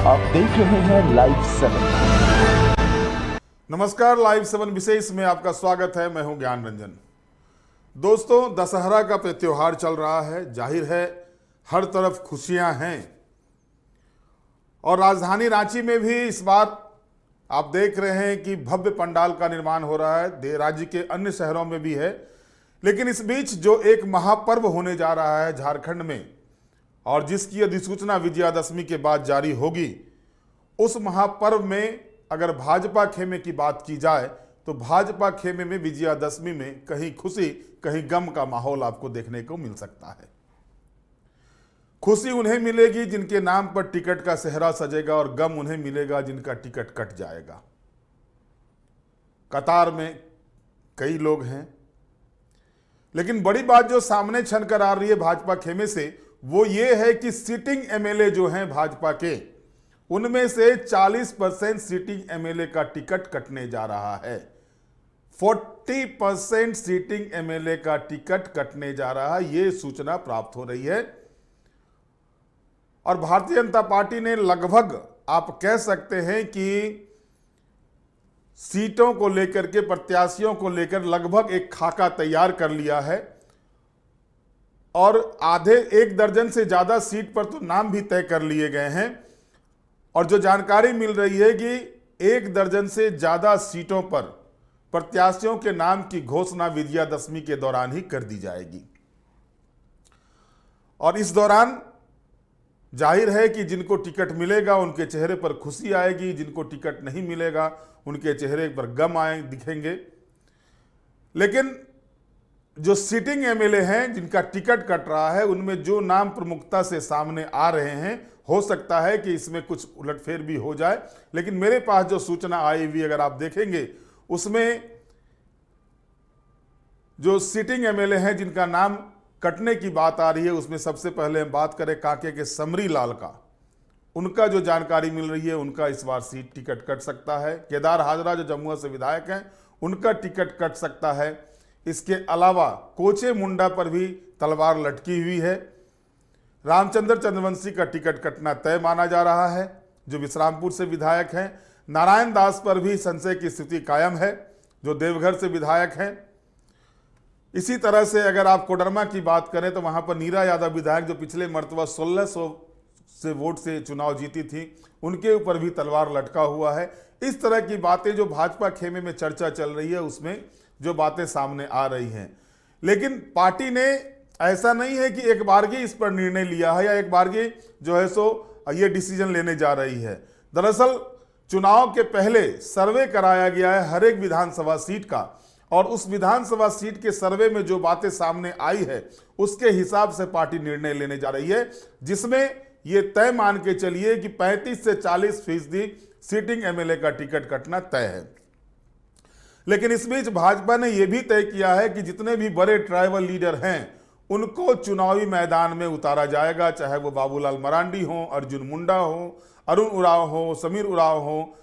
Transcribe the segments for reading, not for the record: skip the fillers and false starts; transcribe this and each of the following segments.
आप देख रहे हैं लाइव 7। नमस्कार, लाइव 7 विशेष में आपका स्वागत है। मैं हूं ज्ञान रंजन। दोस्तों, दशहरा का त्योहार चल रहा है। जाहिर है हर तरफ खुशियां हैं और राजधानी रांची में भी इस बार आप देख रहे हैं कि भव्य पंडाल का निर्माण हो रहा है। राज्य के अन्य शहरों में भी है, लेकिन इस बीच जो एक महापर्व होने जा रहा है झारखंड में और जिसकी अधिसूचना विजयादशमी के बाद जारी होगी, उस महापर्व में अगर भाजपा खेमे की बात की जाए तो भाजपा खेमे में विजयादशमी में कहीं खुशी कहीं गम का माहौल आपको देखने को मिल सकता है। खुशी उन्हें मिलेगी जिनके नाम पर टिकट का सेहरा सजेगा और गम उन्हें मिलेगा जिनका टिकट कट जाएगा। कतार में कई लोग हैं, लेकिन बड़ी बात जो सामने छन कर आ रही है भाजपा खेमे से वो ये है कि सिटिंग एमएलए जो हैं भाजपा के, उनमें से 40% सिटिंग एमएलए का टिकट कटने जा रहा है। 40% सिटिंग एमएलए का टिकट कटने जा रहा है, ये सूचना प्राप्त हो रही है। और भारतीय जनता पार्टी ने लगभग आप कह सकते हैं कि सीटों को लेकर के, प्रत्याशियों को लेकर लगभग एक खाका तैयार कर लिया है और आधे 1 दर्जन से ज्यादा सीट पर तो नाम भी तय कर लिए गए हैं। और जो जानकारी मिल रही है कि 1 दर्जन से ज्यादा सीटों पर प्रत्याशियों के नाम की घोषणा विजयादशमी के दौरान ही कर दी जाएगी। और इस दौरान जाहिर है कि जिनको टिकट मिलेगा उनके चेहरे पर खुशी आएगी, जिनको टिकट नहीं मिलेगा उनके चेहरे पर गम दिखेंगे। लेकिन जो सिटिंग एमएलए हैं जिनका टिकट कट रहा है, उनमें जो नाम प्रमुखता से सामने आ रहे हैं, हो सकता है कि इसमें कुछ उलटफेर भी हो जाए। लेकिन मेरे पास जो सूचना आई हुई अगर आप देखेंगे, उसमें जो सिटिंग एमएलए हैं जिनका नाम कटने की बात आ रही है, उसमें सबसे पहले हम बात करें कांके के समरी लाल का। उनका जो जानकारी मिल रही है, उनका इस बार सीट टिकट कट सकता है। केदार हाजरा जो जमुआ से विधायक हैं, उनका टिकट कट सकता है। इसके अलावा कोचे मुंडा पर भी तलवार लटकी हुई है। रामचंद्र चंद्रवंशी का टिकट कटना तय माना जा रहा है, जो विश्रामपुर से विधायक हैं। नारायण दास पर भी संशय की स्थिति कायम है, जो देवघर से विधायक हैं। इसी तरह से अगर आप कोडरमा की बात करें तो वहां पर नीरा यादव विधायक, जो पिछले मर्तबा 1600 से वोट से चुनाव जीती थी, उनके ऊपर भी तलवार लटका हुआ है। इस तरह की बातें जो भाजपा खेमे में चर्चा चल रही है, उसमें जो बातें सामने आ रही हैं। लेकिन पार्टी ने ऐसा नहीं है कि एक बारगी इस पर निर्णय लिया है या एक बारगी जो है सो ये डिसीजन लेने जा रही है। दरअसल चुनाव के पहले सर्वे कराया गया है हर एक विधानसभा सीट का, और उस विधानसभा सीट के सर्वे में जो बातें सामने आई है उसके हिसाब से पार्टी निर्णय लेने जा रही है, जिसमें ये तय मान के चलिए कि 35 से 40% सिटिंग एमएलए का टिकट कटना तय है। लेकिन इस बीच भाजपा ने यह भी तय किया है कि जितने भी बड़े ट्राइबल लीडर हैं उनको चुनावी मैदान में उतारा जाएगा, चाहे वो बाबूलाल मरांडी हो, अर्जुन मुंडा हो, अरुण उरांव हो, समीर उरांव हो,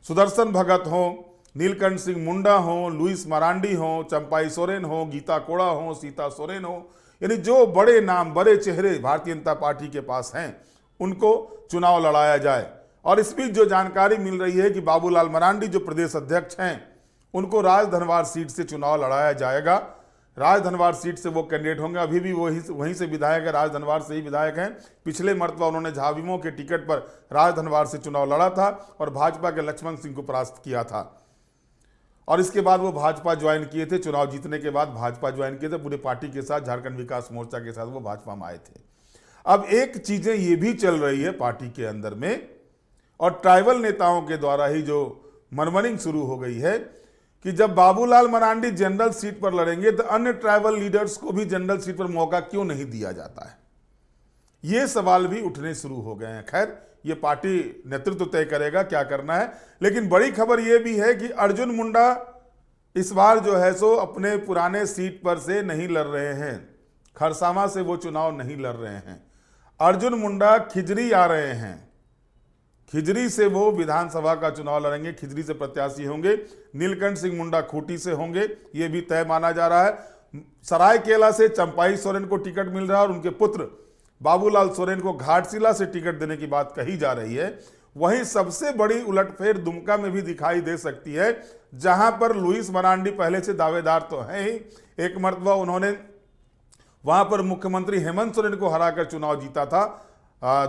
सुदर्शन भगत हो, नीलकंठ सिंह मुंडा हो, लुइस मरांडी हो, चंपाई सोरेन हो, गीता कोड़ा हो, सीता सोरेन हो, यानी जो बड़े नाम, बड़े चेहरे भारतीय जनता पार्टी के पास हैं, उनको चुनाव लड़ाया जाए। और इस बीच जो जानकारी मिल रही है कि बाबूलाल मरांडी जो प्रदेश अध्यक्ष हैं, उनको राजधनवार सीट से चुनाव लड़ाया जाएगा। राजधनवार सीट से वो कैंडिडेट होंगे। अभी भी वहीं से विधायक है, राजधनवार से ही विधायक हैं। पिछले मर्तबा उन्होंने झाविमो के टिकट पर राजधनवार से चुनाव लड़ा था और भाजपा के लक्ष्मण सिंह को परास्त किया था, और इसके बाद वो भाजपा ज्वाइन किए थे। चुनाव जीतने के बाद भाजपा ज्वाइन किए थे, पूरे पार्टी के साथ, झारखंड विकास मोर्चा के साथ वो भाजपा में आए थे। अब एक चीजें ये भी चल रही है पार्टी के अंदर में, और ट्राइबल नेताओं के द्वारा ही जो मनमनिंग शुरू हो गई है कि जब बाबूलाल मरांडी जनरल सीट पर लड़ेंगे तो अन्य ट्राइबल लीडर्स को भी जनरल सीट पर मौका क्यों नहीं दिया जाता है। ये सवाल भी उठने शुरू हो गए हैं। खैर, ये पार्टी नेतृत्व तय करेगा क्या करना है। लेकिन बड़ी खबर यह भी है कि अर्जुन मुंडा इस बार जो है सो अपने पुराने सीट पर से नहीं लड़ रहे हैं। खरसावां से वो चुनाव नहीं लड़ रहे हैं। अर्जुन मुंडा खिजरी आ रहे हैं। खिजरी से वो विधानसभा का चुनाव लड़ेंगे, खिजरी से प्रत्याशी होंगे। नीलकंठ सिंह मुंडा खूंटी से होंगे, ये भी तय माना जा रहा है। सरायकेला से चंपाई सोरेन को टिकट मिल रहा है और उनके पुत्र बाबूलाल सोरेन को घाटशिला से टिकट देने की बात कही जा रही है। वहीं सबसे बड़ी उलटफेर दुमका में भी दिखाई दे सकती है, जहां पर लुइस मरांडी पहले से दावेदार तो हैं ही। एक मर्तबा उन्होंने वहां पर मुख्यमंत्री हेमंत सोरेन को हराकर चुनाव जीता था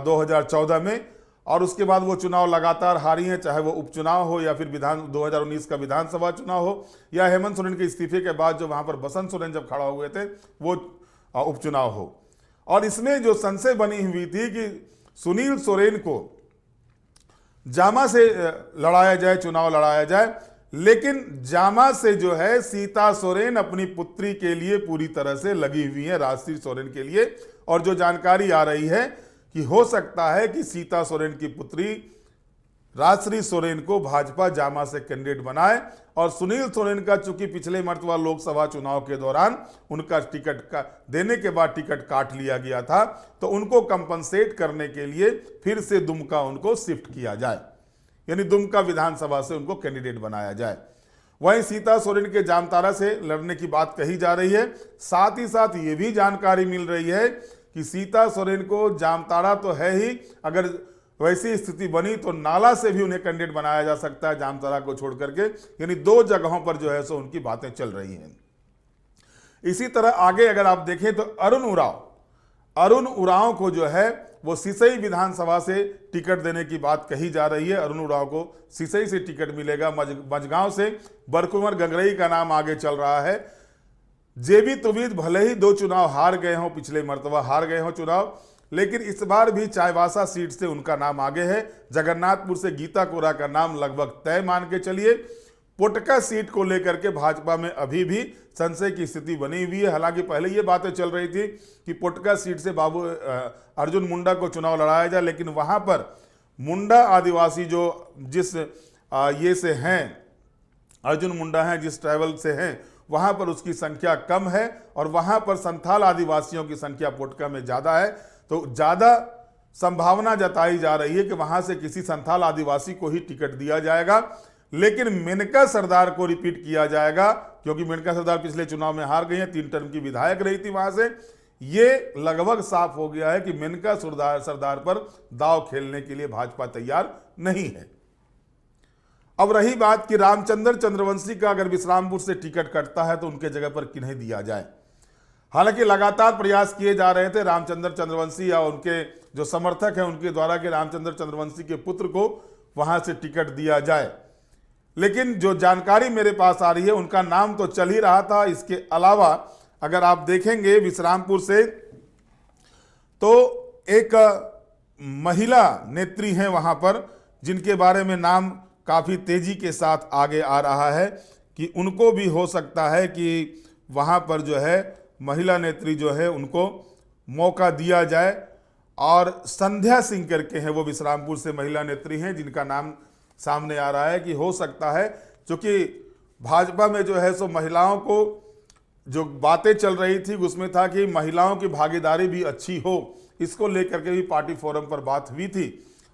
2014 में, और उसके बाद वो चुनाव लगातार हारी हैं, चाहे वो उपचुनाव हो या फिर 2019 का विधानसभा चुनाव हो, या हेमंत सोरेन के इस्तीफे के बाद जो वहां पर बसंत सोरेन जब खड़ा हुए थे वो उपचुनाव हो। और इसमें जो संशय बनी हुई थी कि सुनील सोरेन को जामा से लड़ाया जाए, चुनाव लड़ाया जाए, लेकिन जामा से जो है सीता सोरेन अपनी पुत्री के लिए पूरी तरह से लगी हुई है, राजश्री सोरेन के लिए। और जो जानकारी आ रही है कि हो सकता है कि सीता सोरेन की पुत्री राजश्री सोरेन को भाजपा जामा से कैंडिडेट बनाए, और सुनील सोरेन का चूंकि पिछले मर्तबा लोकसभा चुनाव के दौरान उनका टिकट का देने के बाद टिकट काट लिया गया था, तो उनको कंपनसेट करने के लिए फिर से दुमका उनको शिफ्ट किया जाए, यानी दुमका विधानसभा से उनको कैंडिडेट बनाया जाए। वहीं सीता सोरेन के जामताड़ा से लड़ने की बात कही जा रही है। साथ ही साथ ये भी जानकारी मिल रही है कि सीता सोरेन को जामताड़ा तो है ही, अगर वैसी स्थिति बनी तो नाला से भी उन्हें कैंडिडेट बनाया जा सकता है जामताड़ा को छोड़ करके, यानी 2 जगहों पर जो है सो उनकी बातें चल रही हैं। इसी तरह आगे अगर आप देखें तो अरुण उरांव को जो है वो सिसई विधानसभा से टिकट देने की बात कही जा रही है। अरुण उरांव को सिसई से टिकट मिलेगा। मझगांव से बरकुंवर गंगरई का नाम आगे चल रहा है। जेबी तुबिद भले ही 2 चुनाव हार गए हों, पिछले मर्तबा हार गए हों चुनाव, लेकिन इस बार भी चाईबासा सीट से उनका नाम आगे है। जगन्नाथपुर से गीता कोरा का नाम लगभग तय मान के चलिए। पोटका सीट को लेकर के भाजपा में अभी भी संशय की स्थिति बनी हुई है। हालांकि पहले ये बातें चल रही थी कि पोटका सीट से अर्जुन मुंडा को चुनाव लड़ाया जाए, लेकिन वहां पर मुंडा आदिवासी जो जिस ये से हैं, अर्जुन मुंडा हैं जिस ट्राइबल से हैं, वहां पर उसकी संख्या कम है, और वहां पर संथाल आदिवासियों की संख्या पोटका में ज़्यादा है। तो ज़्यादा संभावना जताई जा रही है कि वहां से किसी संथाल आदिवासी को ही टिकट दिया जाएगा, लेकिन मेनका सरदार को रिपीट किया जाएगा, क्योंकि मेनका सरदार पिछले चुनाव में हार गई हैं, 3 टर्म की विधायक रही थी वहां से। ये लगभग साफ हो गया है कि मेनका सरदार पर दांव खेलने के लिए भाजपा तैयार नहीं है। अब रही बात कि रामचंद्र चंद्रवंशी का अगर विश्रामपुर से टिकट कटता है तो उनके जगह पर किन्हें दिया जाए। हालांकि लगातार प्रयास किए जा रहे थे रामचंद्र चंद्रवंशी या उनके जो समर्थक हैं उनके द्वारा कि रामचंद्र चंद्रवंशी के पुत्र को वहां से टिकट दिया जाए, लेकिन जो जानकारी मेरे पास आ रही है उनका नाम तो चल ही रहा था। इसके अलावा अगर आप देखेंगे विश्रामपुर से तो एक महिला नेत्री हैं वहां पर, जिनके बारे में नाम काफ़ी तेजी के साथ आगे आ रहा है कि उनको भी हो सकता है कि वहाँ पर जो है महिला नेत्री जो है उनको मौका दिया जाए। और संध्या सिंह करके हैं, वो विश्रामपुर से महिला नेत्री हैं जिनका नाम सामने आ रहा है कि हो सकता है, क्योंकि भाजपा में जो है सो महिलाओं को जो बातें चल रही थी उसमें था कि महिलाओं की भागीदारी भी अच्छी हो, इसको लेकर के भी पार्टी फोरम पर बात हुई थी,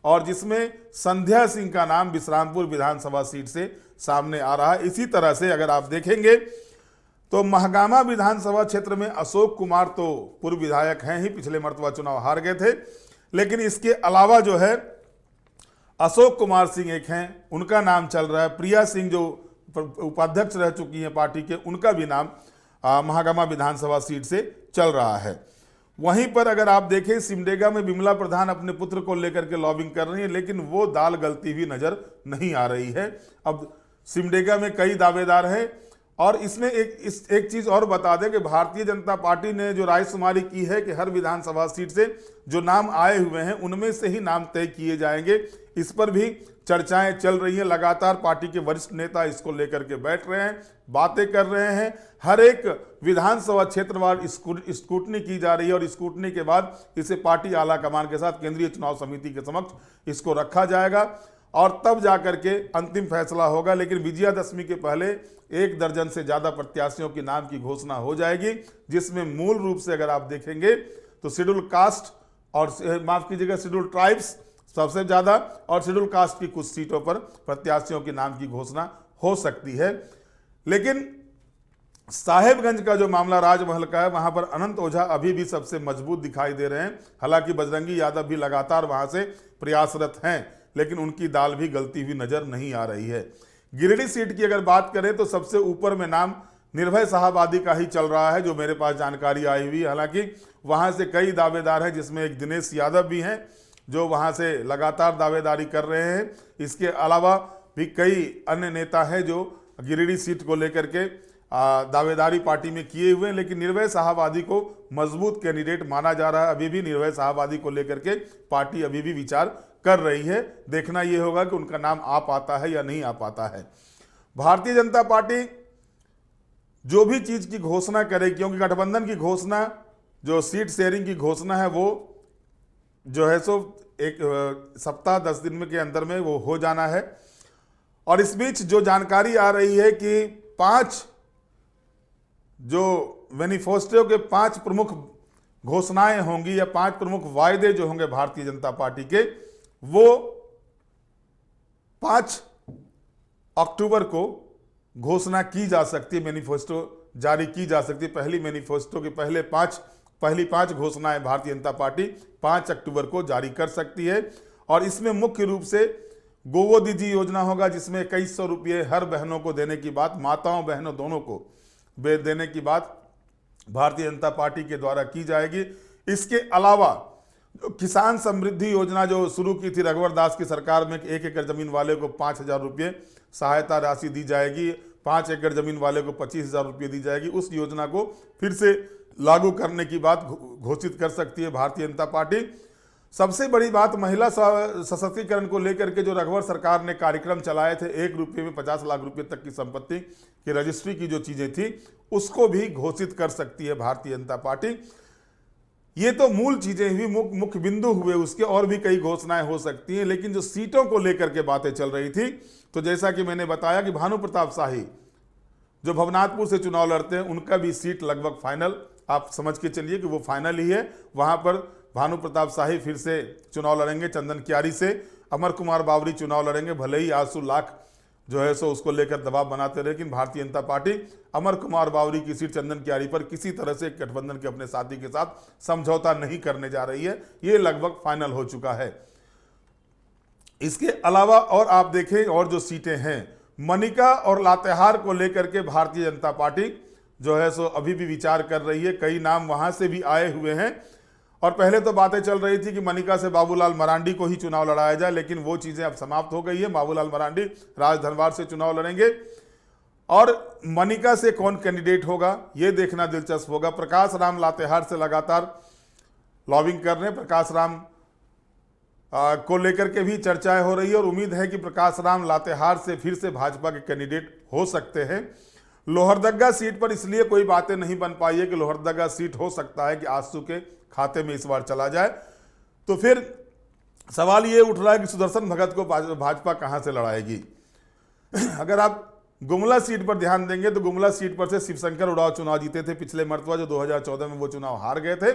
और जिसमें संध्या सिंह का नाम विश्रामपुर विधानसभा सीट से सामने आ रहा है। इसी तरह से अगर आप देखेंगे तो महगामा विधानसभा क्षेत्र में अशोक कुमार तो पूर्व विधायक हैं ही, पिछले मर्तबा चुनाव हार गए थे, लेकिन इसके अलावा जो है अशोक कुमार सिंह एक हैं, उनका नाम चल रहा है। प्रिया सिंह जो उपाध्यक्ष रह चुकी हैं पार्टी के, उनका भी नाम महागामा विधानसभा सीट से चल रहा है। वहीं पर अगर आप देखें सिमडेगा में विमला प्रधान अपने पुत्र को लेकर के लॉबिंग कर रही है, लेकिन वो दाल गलती हुई नजर नहीं आ रही है। अब सिमडेगा में कई दावेदार हैं, और इसमें एक चीज और बता दें कि भारतीय जनता पार्टी ने जो रायशुमारी की है कि हर विधानसभा सीट से जो नाम आए हुए हैं उनमें से ही नाम तय किए जाएंगे, इस पर भी चर्चाएं चल रही हैं। लगातार पार्टी के वरिष्ठ नेता इसको लेकर के बैठ रहे हैं, बातें कर रहे हैं। हर एक विधानसभा क्षेत्रवार स्क्रूटनी की जा रही है, और स्क्रूटनी के बाद इसे पार्टी आला कमान के साथ केंद्रीय चुनाव समिति के समक्ष इसको रखा जाएगा, और तब जाकर के अंतिम फैसला होगा। लेकिन विजयादशमी के पहले 1 दर्जन से ज़्यादा प्रत्याशियों के नाम की घोषणा हो जाएगी, जिसमें मूल रूप से अगर आप देखेंगे तो शेड्यूल कास्ट और माफ कीजिएगा शेड्यूल ट्राइब्स सबसे ज़्यादा, और शेड्यूल कास्ट की कुछ सीटों पर प्रत्याशियों के नाम की घोषणा हो सकती है। लेकिन साहेबगंज का जो मामला राजमहल का है, वहां पर अनंत ओझा अभी भी सबसे मजबूत दिखाई दे रहे हैं। हालांकि बजरंगी यादव भी लगातार वहां से प्रयासरत हैं, लेकिन उनकी दाल भी गलती हुई नजर नहीं आ रही है। गिरिडीह सीट की अगर बात करें तो सबसे ऊपर में नाम निर्भय साहबादी का ही चल रहा है, जो मेरे पास जानकारी आई हुई। हालांकि वहां से कई दावेदार हैं, जिसमें एक दिनेश यादव भी हैं जो वहां से लगातार दावेदारी कर रहे हैं। इसके अलावा भी कई अन्य नेता हैं जो गिरिडीह सीट को लेकर के दावेदारी पार्टी में किए हुए हैं, लेकिन निर्भय साहबादी को मजबूत कैंडिडेट माना जा रहा है। अभी भी निर्भय साहबादी को लेकर के पार्टी अभी भी विचार कर रही है। देखना यह होगा कि उनका नाम आ पाता है या नहीं आ पाता है। भारतीय जनता पार्टी जो भी चीज की घोषणा करे, क्योंकि गठबंधन की घोषणा जो सीट शेयरिंग की घोषणा है वो जो है सो एक सप्ताह 10 दिन में के अंदर में वो हो जाना है। और इस बीच जो जानकारी आ रही है कि 5 जो मैनिफेस्टो के 5 प्रमुख घोषणाएं होंगी या 5 प्रमुख वायदे जो होंगे भारतीय जनता पार्टी के, वो 5 अक्टूबर को घोषणा की जा सकती है, मैनिफेस्टो जारी की जा सकती है। पहली मैनिफेस्टो के पहली 5 घोषणाएं भारतीय जनता पार्टी 5 अक्टूबर को जारी कर सकती है। और इसमें मुख्य रूप से गोवोदीजी योजना होगा, जिसमें 2100 रुपये हर बहनों को देने की बात, माताओं बहनों दोनों को देने की बात भारतीय जनता पार्टी के द्वारा की जाएगी। इसके अलावा किसान समृद्धि योजना जो शुरू की थी रघुवर दास की सरकार में, 1 एकड़ जमीन वाले को 5000 रुपये सहायता राशि दी जाएगी, 5 एकड़ जमीन वाले को 25000 रुपये दी जाएगी। उस योजना को फिर से लागू करने की बात घोषित कर सकती है भारतीय जनता पार्टी। सबसे बड़ी बात महिला सशक्तिकरण को लेकर के जो रघुवर सरकार ने कार्यक्रम चलाए थे, 1 रुपये में 50 लाख रुपए तक की संपत्ति की रजिस्ट्री की जो चीजें थी, उसको भी घोषित कर सकती है भारतीय जनता पार्टी। ये तो मूल चीजें हुई, मुख्य बिंदु हुए, उसके और भी कई घोषणाएं हो सकती हैं। लेकिन जो सीटों को लेकर के बातें चल रही थी, तो जैसा कि मैंने बताया कि भानु प्रताप शाही जो भवनाथपुर से चुनाव लड़ते हैं, उनका भी सीट लगभग फाइनल, आप समझ के चलिए कि वो फाइनल ही है। वहां पर भानु प्रताप शाही फिर से चुनाव लड़ेंगे चंदन कियारी से। अमर कुमार बावरी चुनाव लड़ेंगे, भले ही आसू लाख जो है सो उसको लेकर दबाव बनाते रहे, लेकिन भारतीय जनता पार्टी अमर कुमार बावरी की सीट चंदन कियारी पर किसी तरह से गठबंधन के अपने साथी के साथ समझौता नहीं करने जा रही है। ये लगभग फाइनल हो चुका है। इसके अलावा और आप देखें और जो सीटें हैं, मनिका और लातेहार को लेकर के भारतीय जनता पार्टी जो है सो अभी भी विचार कर रही है। कई नाम वहां से भी आए हुए हैं। और पहले तो बातें चल रही थी कि मनिका से बाबूलाल मरांडी को ही चुनाव लड़ाया जाए, लेकिन वो चीजें अब समाप्त हो गई है। बाबूलाल मरांडी राजधनवार से चुनाव लड़ेंगे। और मनिका से कौन कैंडिडेट होगा ये देखना दिलचस्प होगा। प्रकाश राम लातेहार से लगातार लॉबिंग कर रहे हैं। प्रकाश राम को लेकर के भी चर्चाएं हो रही है और उम्मीद है कि प्रकाश राम लातेहार से फिर से भाजपा के कैंडिडेट हो सकते हैं। लोहरदगा सीट पर इसलिए कोई बातें नहीं बन पाई है कि लोहरदगा सीट हो सकता है कि आजसू के खाते में इस बार चला जाए। तो फिर सवाल ये उठ रहा है कि सुदर्शन भगत को भाजपा कहां से लड़ाएगी। अगर आप गुमला सीट पर ध्यान देंगे तो गुमला सीट पर से शिवशंकर उरांव चुनाव जीते थे पिछले मर्तबा, जो 2014 में वो चुनाव हार गए थे।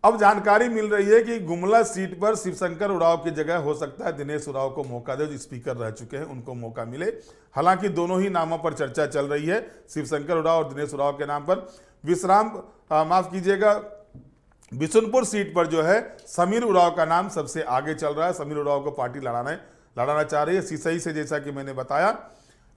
अब जानकारी मिल रही है कि गुमला सीट पर शिवशंकर उरांव की जगह हो सकता है दिनेश उरांव को मौका दे, जो स्पीकर रह चुके हैं, उनको मौका मिले। हालांकि दोनों ही नामों पर चर्चा चल रही है, शिवशंकर उरांव और दिनेश उरांव के नाम पर। माफ कीजिएगा, बिशुनपुर सीट पर जो है समीर उरांव का नाम सबसे आगे चल रहा है। समीर उरांव को पार्टी लड़ाना चाह रही है। सिसई से, जैसा कि मैंने बताया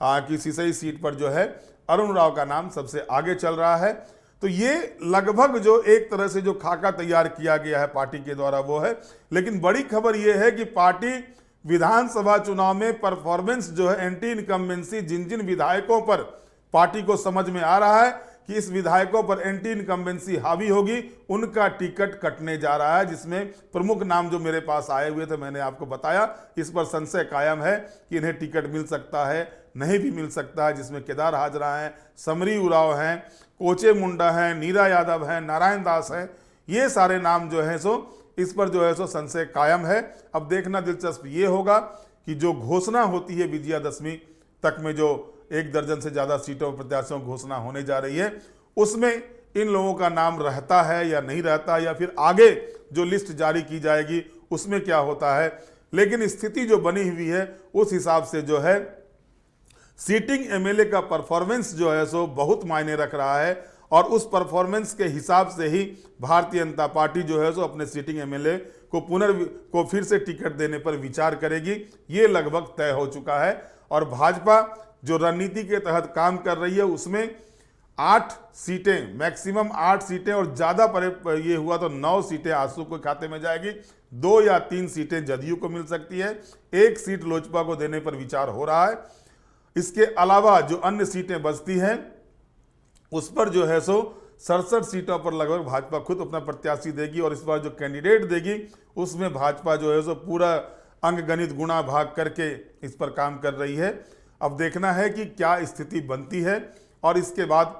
कि सिसई सीट पर जो है अरुण उरांव का नाम सबसे आगे चल रहा है। तो ये लगभग जो एक तरह से जो खाका तैयार किया गया है पार्टी के द्वारा वो है। लेकिन बड़ी खबर ये है कि पार्टी विधानसभा चुनाव में परफॉर्मेंस जो है, एंटी इनकम्बेंसी, जिन जिन विधायकों पर पार्टी को समझ में आ रहा है कि इस विधायकों पर एंटी इनकम्बेंसी हावी होगी, उनका टिकट कटने जा रहा है। जिसमें प्रमुख नाम जो मेरे पास आए हुए थे, मैंने आपको बताया, इस पर संशय कायम है कि इन्हें टिकट मिल सकता है, नहीं भी मिल सकता है। जिसमें केदार हाजरा हैं, समरी उरांव हैं, कोचे मुंडा हैं, नीरा यादव हैं, नारायण दास हैं। ये सारे नाम जो हैं सो इस पर जो है सो संशय कायम है। अब देखना दिलचस्प ये होगा कि जो घोषणा होती है विजयादशमी तक में, जो 1 दर्जन से ज्यादा सीटों पर प्रत्याशियों की घोषणा होने जा रही है, उसमें इन लोगों का नाम रहता है या नहीं रहता, या फिर आगे जो लिस्ट जारी की जाएगी उसमें क्या होता है। लेकिन स्थिति जो बनी हुई है उस हिसाब से जो है सीटिंग एमएलए का परफॉर्मेंस जो है सो बहुत मायने रख रहा है। और उस परफॉर्मेंस के हिसाब से ही भारतीय जनता पार्टी जो है सो अपने सीटिंग एमएलए को फिर से टिकट देने पर विचार करेगी। ये लगभग तय हो चुका है। और भाजपा जो रणनीति के तहत काम कर रही है उसमें 8 सीटें, मैक्सिमम 8 सीटें और ज़्यादा पर ये हुआ तो 9 सीटें आजसू के खाते में जाएगी, 2 या 3 सीटें जदयू को मिल सकती है, 1 सीट लोजपा को देने पर विचार हो रहा है। इसके अलावा जो अन्य सीटें बचती हैं उस पर जो है सो 67 सीटों पर लगभग भाजपा खुद अपना प्रत्याशी देगी और इस बार जो कैंडिडेट देगी उसमें भाजपा जो है सो पूरा अंकगणित गुणा भाग करके इस पर काम कर रही है। अब देखना है कि क्या स्थिति बनती है और इसके बाद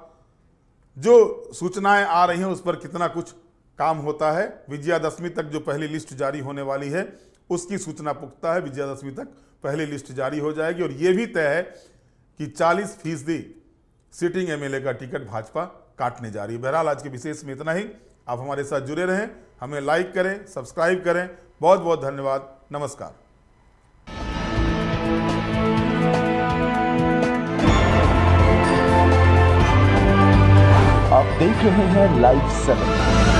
जो सूचनाएं आ रही हैं उस पर कितना कुछ काम होता है। विजयादशमी तक जो पहली लिस्ट जारी होने वाली है उसकी सूचना पुख्ता है, विजयादशमी तक पहली लिस्ट जारी हो जाएगी और यह भी तय है कि 40% सिटिंग एमएलए का टिकट भाजपा काटने जा रही है। बहरहाल आज के विशेष में इतना ही। आप हमारे साथ जुड़े रहें, हमें लाइक करें, सब्सक्राइब करें। बहुत बहुत धन्यवाद। नमस्कार। आप देख रहे हैं लाइव 7।